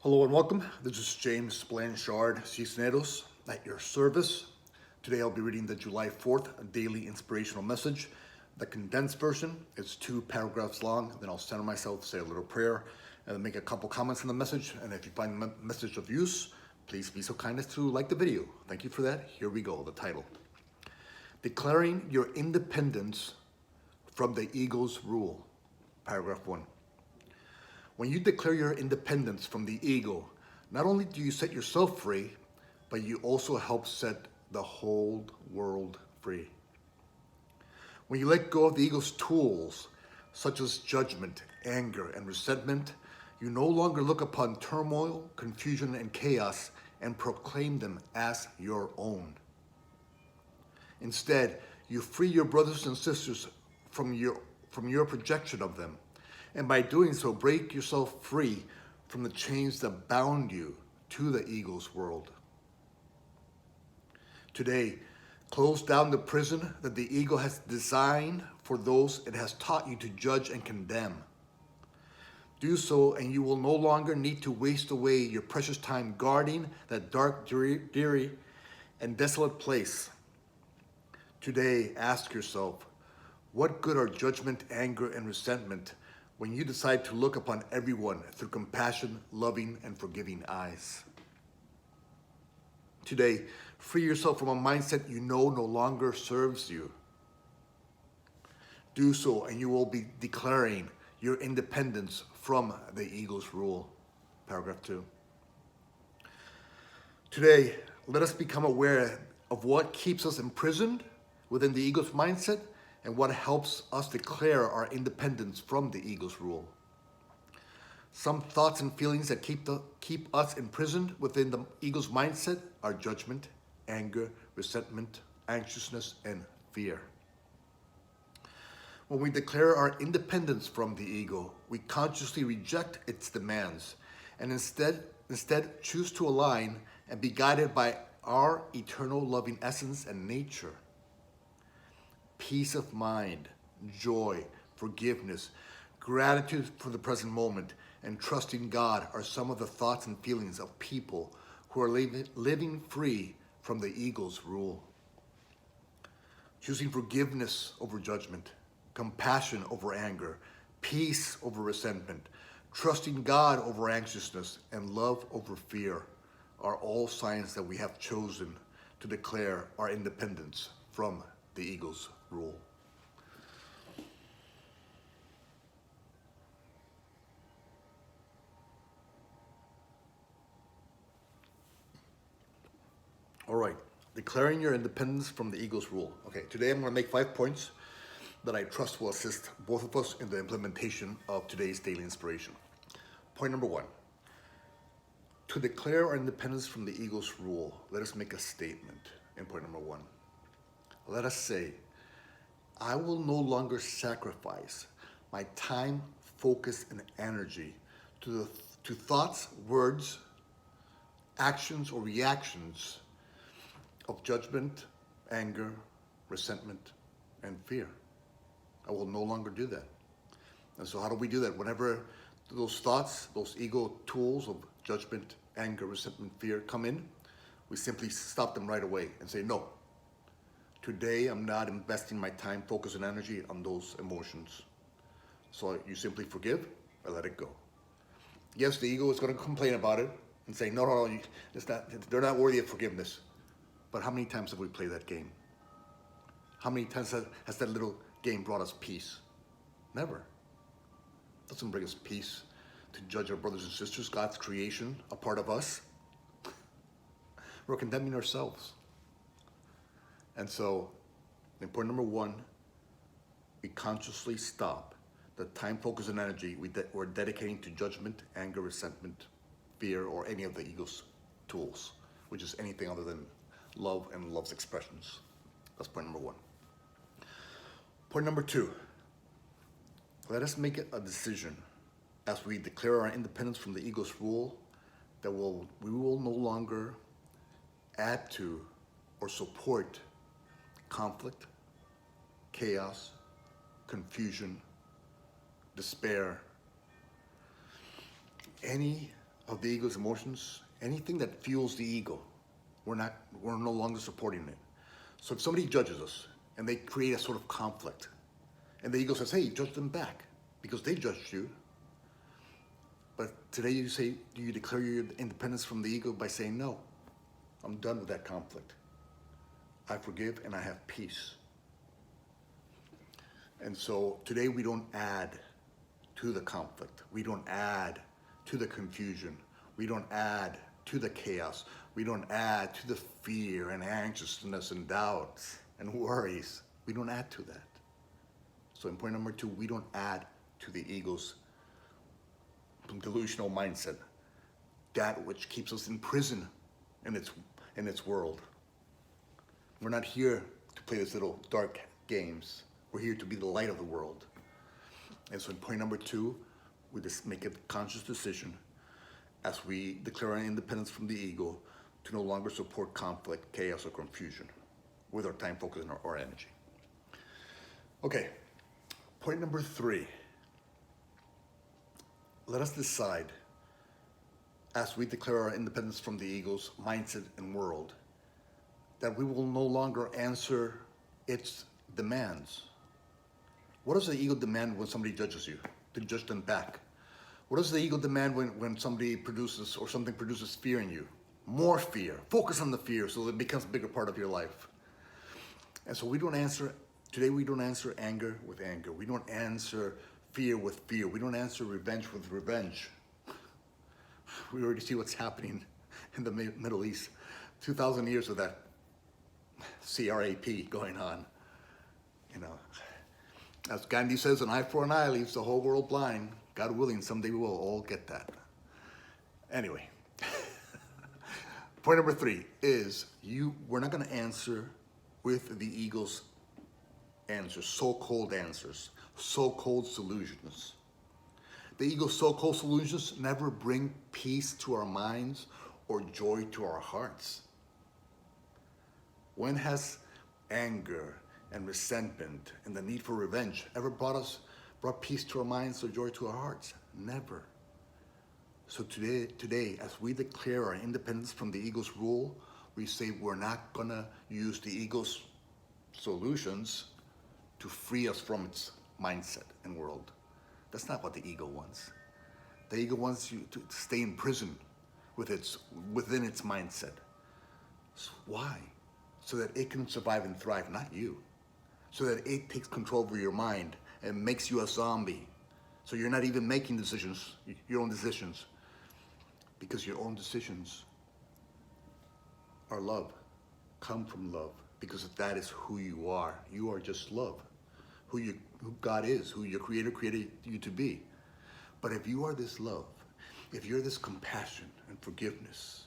Hello and welcome. This is James Blanchard Cisneros at your service. Today I'll be reading the July 4th Daily Inspirational Message. The condensed version is 2 paragraphs long. Then I'll center myself, say a little prayer, and then make a couple comments on the message. And if you find the message of use, please be so kind as to like the video. Thank you for that. Here we go. The title: Declaring Your Independence from the Ego's Rule. Paragraph 1. When you declare your independence from the ego, not only do you set yourself free, but you also help set the whole world free. When you let go of the ego's tools, such as judgment, anger, and resentment, you no longer look upon turmoil, confusion, and chaos and proclaim them as your own. Instead, you free your brothers and sisters from your projection of them, and by doing so, break yourself free from the chains that bound you to the ego's world. Today, close down the prison that the ego has designed for those it has taught you to judge and condemn. Do so, and you will no longer need to waste away your precious time guarding that dark, dreary, and desolate place. Today, ask yourself, what good are judgment, anger, and resentment when you decide to look upon everyone through compassion, loving, and forgiving eyes? Today, free yourself from a mindset you know no longer serves you. Do so, and you will be declaring your independence from the ego's rule. Paragraph 2. Today, let us become aware of what keeps us imprisoned within the ego's mindset and what helps us declare our independence from the ego's rule. Some thoughts and feelings that keep us imprisoned within the ego's mindset are judgment, anger, resentment, anxiousness, and fear. When we declare our independence from the ego, we consciously reject its demands and instead choose to align and be guided by our eternal loving essence and nature. Peace of mind, joy, forgiveness, gratitude for the present moment, and trusting God are some of the thoughts and feelings of people who are living free from the ego's rule. Choosing forgiveness over judgment, compassion over anger, peace over resentment, trusting God over anxiousness, and love over fear are all signs that we have chosen to declare our independence from the ego's rule. All right, declaring your independence from the ego's rule. Okay, today I'm going to make 5 points that I trust will assist both of us in the implementation of today's daily inspiration. Point number 1. To declare our independence from the ego's rule, let us make a statement in point number 1. Let us say, I will no longer sacrifice my time, focus, and energy to thoughts, words, actions, or reactions of judgment, anger, resentment, and fear. I will no longer do that. And so how do we do that? Whenever those thoughts, those ego tools of judgment, anger, resentment, fear come in, we simply stop them right away and say, no. Today, I'm not investing my time, focus, and energy on those emotions. So you simply forgive or let it go. Yes, the ego is going to complain about it and say, no, they're not worthy of forgiveness. But how many times have we played that game? How many times has that little game brought us peace? Never. It doesn't bring us peace to judge our brothers and sisters, God's creation, a part of us. We're condemning ourselves. And so, in point number 1, we consciously stop the time, focus, and energy we're dedicating to judgment, anger, resentment, fear, or any of the ego's tools, which is anything other than love and love's expressions. That's point number 1. Point number 2, let us make it a decision as we declare our independence from the ego's rule that we will no longer add to or support conflict, chaos, confusion, despair, any of the ego's emotions, anything that fuels the ego, we're no longer supporting it. So if somebody judges us and they create a sort of conflict, and the ego says, hey, judge them back because they judged you. But today you declare your independence from the ego by saying, no, I'm done with that conflict. I forgive and I have peace. And so today we don't add to the conflict. We don't add to the confusion. We don't add to the chaos. We don't add to the fear and anxiousness and doubts and worries. We don't add to that. So in point number 2, we don't add to the ego's delusional mindset, that which keeps us in prison in its world. We're not here to play these little dark games. We're here to be the light of the world. And so in point number 2, we just make a conscious decision as we declare our independence from the ego to no longer support conflict, chaos, or confusion with our time, focus, and our energy. Okay, point number 3. Let us decide, as we declare our independence from the ego's mindset and world, that we will no longer answer its demands. What does the ego demand when somebody judges you? To judge them back. What does the ego demand when somebody produces or something produces fear in you? More fear. Focus on the fear so that it becomes a bigger part of your life. And so we don't answer anger with anger. We don't answer fear with fear. We don't answer revenge with revenge. We already see what's happening in the Middle East. 2,000 years of that CRAP going on. You know, as Gandhi says, an eye for an eye leaves the whole world blind. God willing, someday we will all get that. Anyway, point number 3 is we're not going to answer with the ego's answers, so-called solutions. The ego's so-called solutions never bring peace to our minds or joy to our hearts. When has anger and resentment and the need for revenge ever brought peace to our minds or joy to our hearts? Never. So today, as we declare our independence from the ego's rule, we say we're not gonna use the ego's solutions to free us from its mindset and world. That's not what the ego wants. The ego wants you to stay in prison within its mindset. So why? So that it can survive and thrive, not you. So that it takes control over your mind and makes you a zombie. So you're not even making decisions, your own decisions. Because your own decisions are love, come from love. Because that is who you are. You are just love. Who God is, who your Creator created you to be. But if you are this love, if you're this compassion and forgiveness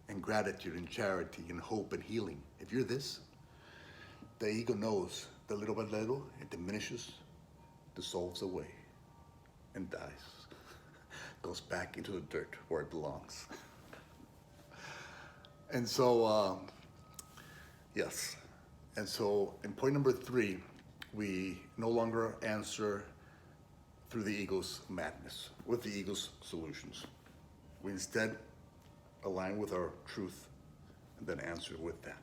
and gratitude and charity and hope and healing, if you're this, the ego knows that little by little it diminishes, dissolves away, and dies. Goes back into the dirt where it belongs. And so, yes. And so in point number 3, we no longer answer through the ego's madness, with the ego's solutions. We instead align with our truth and then answer with that.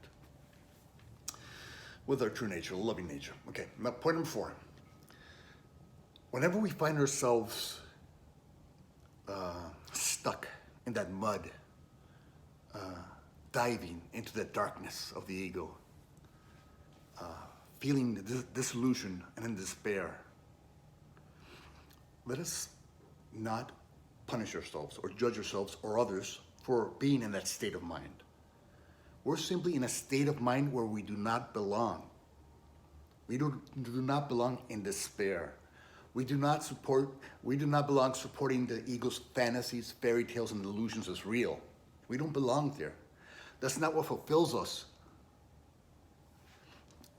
With our true nature, loving nature. Okay, now point number 4. Whenever we find ourselves stuck in that mud, diving into the darkness of the ego, feeling disillusion and in despair, let us not punish ourselves or judge ourselves or others for being in that state of mind. We're simply in a state of mind where we do not belong. We do not belong in despair. We do not belong supporting the ego's fantasies, fairy tales, and illusions as real. We don't belong there. That's not what fulfills us.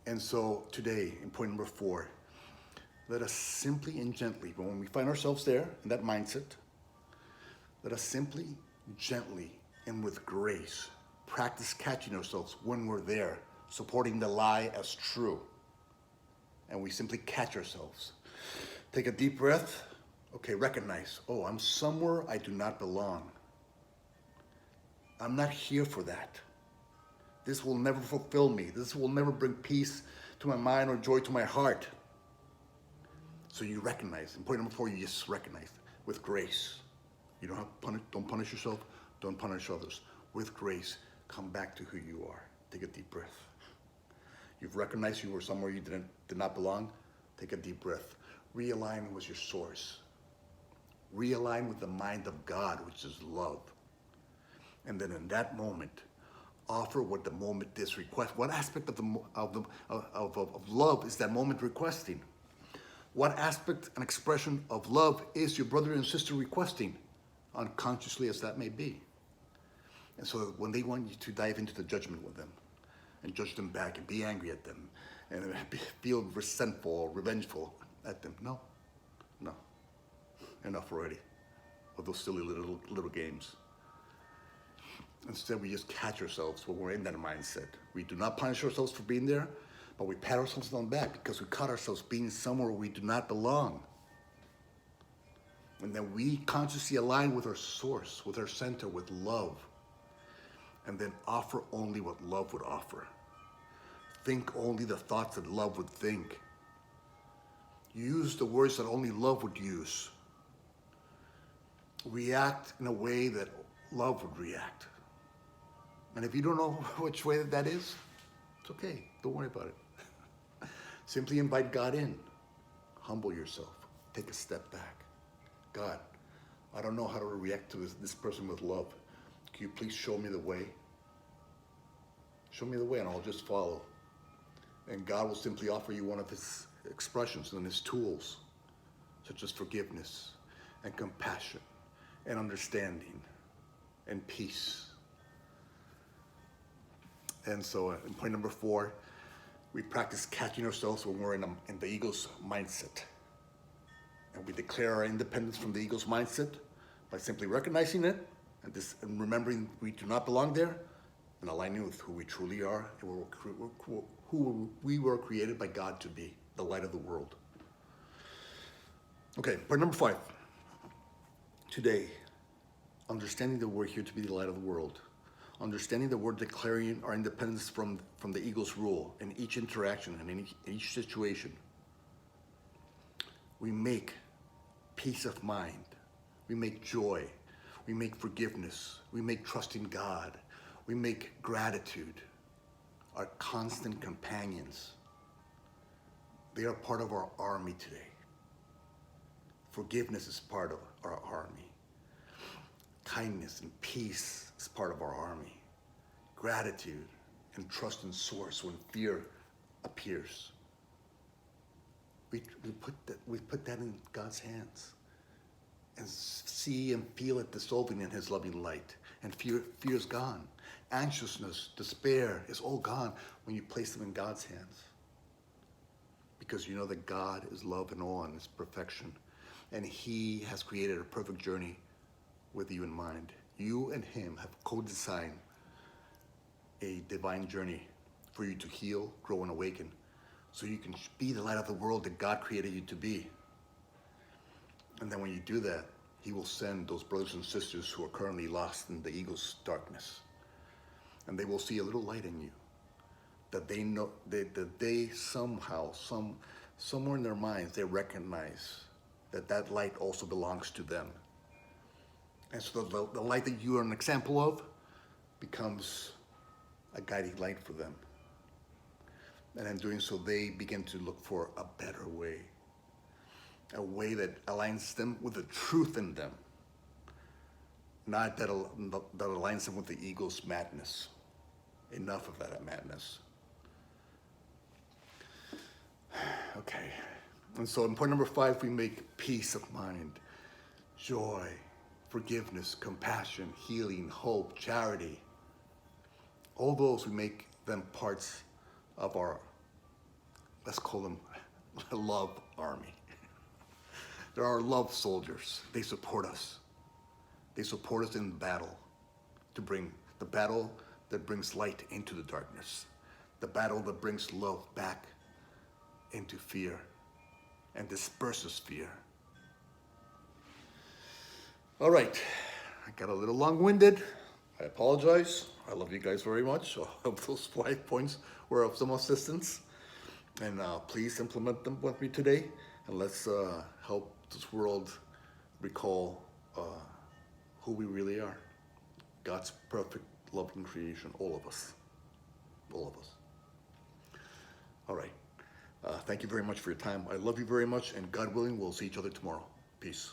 And so today, in point number 4, let us simply and gently, when we find ourselves there, in that mindset, let us simply, gently, and with grace, practice catching ourselves when we're there, supporting the lie as true. And we simply catch ourselves. Take a deep breath. Okay, recognize, oh, I'm somewhere I do not belong. I'm not here for that. This will never fulfill me. This will never bring peace to my mind or joy to my heart. So you recognize. And point number 4, you just recognize with grace. You don't punish yourself. Don't punish others. With grace, come back to who you are. Take a deep breath. You've recognized you were somewhere you did not belong. Take a deep breath. Realign with your source. Realign with the mind of God, which is love. And then in that moment, offer what the moment is request. What aspect of love is that moment requesting? What aspect and expression of love is your brother and sister requesting, unconsciously as that may be? And so when they want you to dive into the judgment with them and judge them back and be angry at them and feel resentful or revengeful at them, no, enough already of those silly little games. Instead, we just catch ourselves when we're in that mindset. We do not punish ourselves for being there, but we pat ourselves on the back because we caught ourselves being somewhere we do not belong. And then we consciously align with our source, with our center, with love. And then offer only what love would offer. Think only the thoughts that love would think. Use the words that only love would use. React in a way that love would react. And if you don't know which way that is, it's okay. Don't worry about it. Simply invite God in. Humble yourself. Take a step back. God, I don't know how to react to this person with love. Can you please show me the way? Show me the way and I'll just follow. And God will simply offer you one of his expressions and his tools, such as forgiveness and compassion and understanding and peace. And so in point number 4, we practice catching ourselves when we're in the ego's mindset. And we declare our independence from the ego's mindset by simply recognizing it and remembering we do not belong there and aligning with who we truly are and who we were created by God to be, the light of the world. Okay, point number 5. Today, understanding that we're here to be the light of the world. Understanding that we're declaring our independence from the ego's rule in each interaction and in each situation. We make peace of mind. We make joy. We make forgiveness. We make trust in God. We make gratitude our constant companions. They are part of our army today. Forgiveness is part of our army. Kindness and peace is part of our army. Gratitude and trust in source when fear appears. We put that in God's hands and see and feel it dissolving in his loving light. And fear is gone. Anxiousness, despair is all gone when you place them in God's hands. Because you know that God is love and all in his perfection. And he has created a perfect journey with you in mind. You and him have co-designed a divine journey for you to heal, grow, and awaken. So you can be the light of the world that God created you to be. And then when you do that, he will send those brothers and sisters who are currently lost in the ego's darkness. And they will see a little light in you. That they know, that they somehow, somewhere in their minds, they recognize that light also belongs to them. And so the light that you are an example of becomes a guiding light for them. And in doing so, they begin to look for a better way. A way that aligns them with the truth in them. Not that aligns them with the ego's madness. Enough of that madness. Okay. And so in point number 5, we make peace of mind, joy, forgiveness, compassion, healing, hope, charity. All those, we make them parts of our, let's call them love army. They're our love soldiers. They support us. They support us in battle to bring the battle that brings light into the darkness. The battle that brings love back into fear and disperses fear. All right, I got a little long-winded. I I apologize. I love you guys very much. I hope those 5 points were of some assistance. And please implement them with me today. And let's help this world recall who we really are. God's perfect, loving creation, all of us. All of us. All right. Thank you very much for your time. I love you very much, and God willing, we'll see each other tomorrow. Peace.